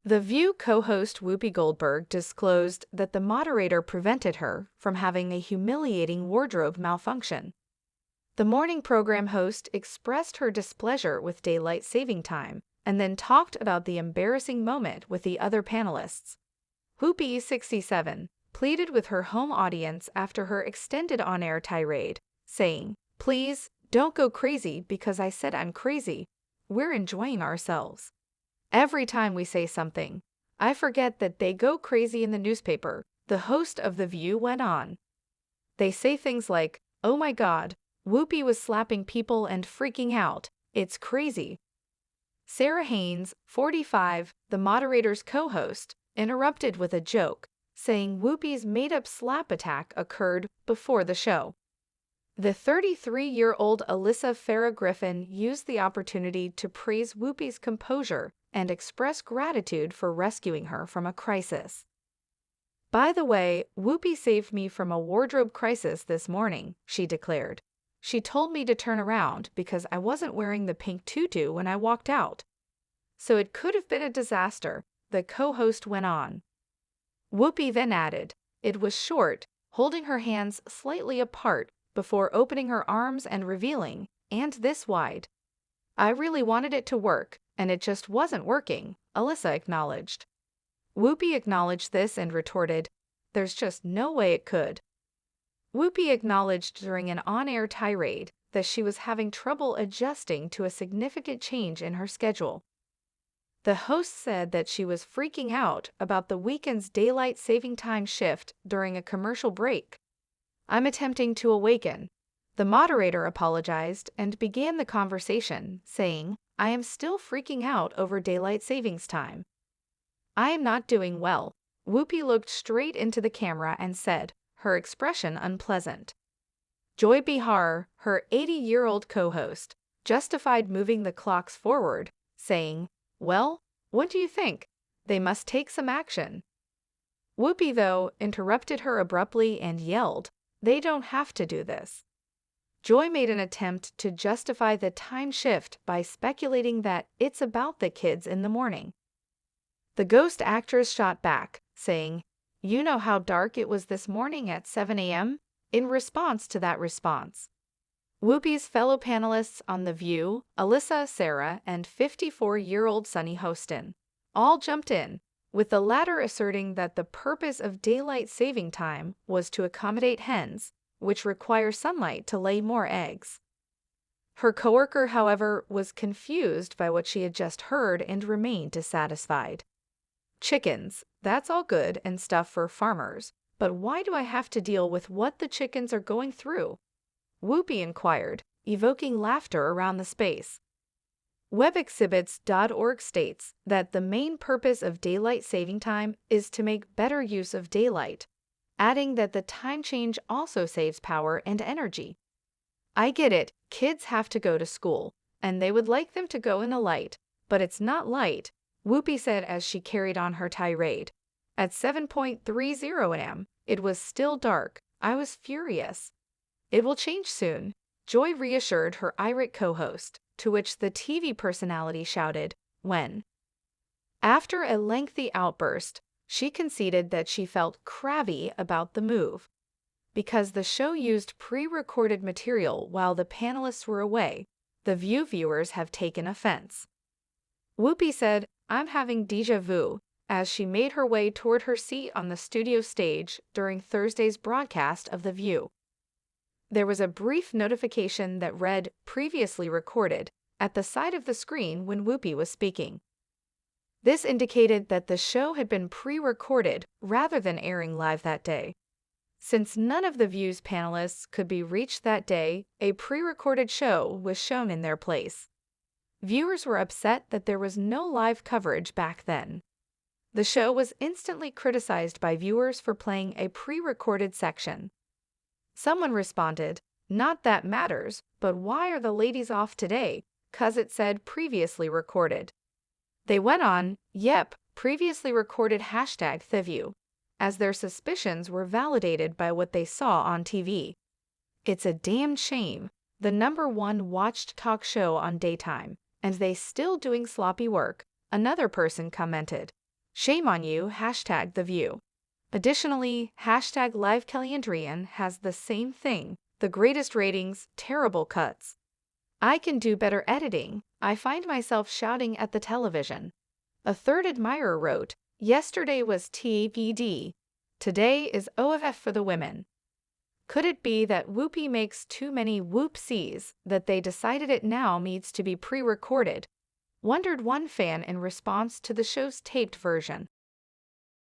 The View co-host Whoopi Goldberg disclosed that the moderator prevented her from having a humiliating wardrobe malfunction. The morning program host expressed her displeasure with daylight saving time and then talked about the embarrassing moment with the other panelists. Whoopi, 67, pleaded with her home audience after her extended on-air tirade, saying, "Please, don't go crazy because I said I'm crazy. We're enjoying ourselves. Every time we say something, I forget that they go crazy in the newspaper," the host of The View went on. They say things like, "Oh my God, Whoopi was slapping people and freaking out. It's crazy." Sarah Haynes, 45, the moderator's co-host, interrupted with a joke, saying Whoopi's made-up slap attack occurred before the show. The 33-year-old Alyssa Farah Griffin used the opportunity to praise Whoopi's composure and express gratitude for rescuing her from a crisis. "By the way, Whoopi saved me from a wardrobe crisis this morning," she declared. "She told me to turn around because I wasn't wearing the pink tutu when I walked out. So it could have been a disaster," the co-host went on. Whoopi then added, "It was short, holding her hands slightly apart before opening her arms and revealing, and this wide. I really wanted it to work, and it just wasn't working," Alyssa acknowledged. Whoopi acknowledged this and retorted, "There's just no way it could." Whoopi acknowledged during an on-air tirade that she was having trouble adjusting to a significant change in her schedule. The host said that she was freaking out about the weekend's daylight saving time shift during a commercial break. "I'm attempting to awaken." The moderator apologized and began the conversation, saying, "I am still freaking out over daylight savings time. I am not doing well." Whoopi looked straight into the camera and said, her expression unpleasant. Joy Behar, her 80-year-old co-host, justified moving the clocks forward, saying, "Well, what do you think? They must take some action." Whoopi, though, interrupted her abruptly and yelled, "They don't have to do this." Joy made an attempt to justify the time shift by speculating that it's about the kids in the morning. The ghost actress shot back, saying, "You know how dark it was this morning at 7 a.m.? In response to that response, Whoopi's fellow panelists on The View, Alyssa, Sarah, and 54-year-old Sunny Hostin, all jumped in, with the latter asserting that the purpose of daylight saving time was to accommodate hens, which require sunlight to lay more eggs. Her coworker, however, was confused by what she had just heard and remained dissatisfied. "Chickens, that's all good and stuff for farmers, but why do I have to deal with what the chickens are going through?" Whoopi inquired, evoking laughter around the space. WebExhibits.org states that the main purpose of daylight saving time is to make better use of daylight, adding that the time change also saves power and energy. "I get it, kids have to go to school, and they would like them to go in the light, but it's not light," Whoopi said as she carried on her tirade. "At 7:30 a.m., it was still dark. I was furious." "It will change soon," Joy reassured her irate co-host, to which the TV personality shouted, "When?" After a lengthy outburst, she conceded that she felt crabby about the move. Because the show used pre-recorded material while the panelists were away, The View viewers have taken offense. Whoopi said, "I'm having déjà vu," as she made her way toward her seat on the studio stage during Thursday's broadcast of The View. There was a brief notification that read "previously recorded" at the side of the screen when Whoopi was speaking. This indicated that the show had been pre-recorded rather than airing live that day. Since none of The View's panelists could be reached that day, a pre-recorded show was shown in their place. Viewers were upset that there was no live coverage back then. The show was instantly criticized by viewers for playing a pre-recorded section. Someone responded, "Not that matters, but why are the ladies off today? 'Cause it said previously recorded." They went on, "Yep, previously recorded #TheView," as their suspicions were validated by what they saw on TV. "It's a damn shame, the #1 watched talk show on daytime, and they still doing sloppy work," another person commented. Shame on you, hashtag The View. Additionally, hashtag LiveKellyandRian has the same thing, the greatest ratings, terrible cuts. I can do better editing, I find myself shouting at the television. A third admirer wrote, yesterday was TBD, today is OFF for the women. Could it be that Whoopi makes too many whoopsies, that they decided it now needs to be pre-recorded? Wondered one fan in response to the show's taped version.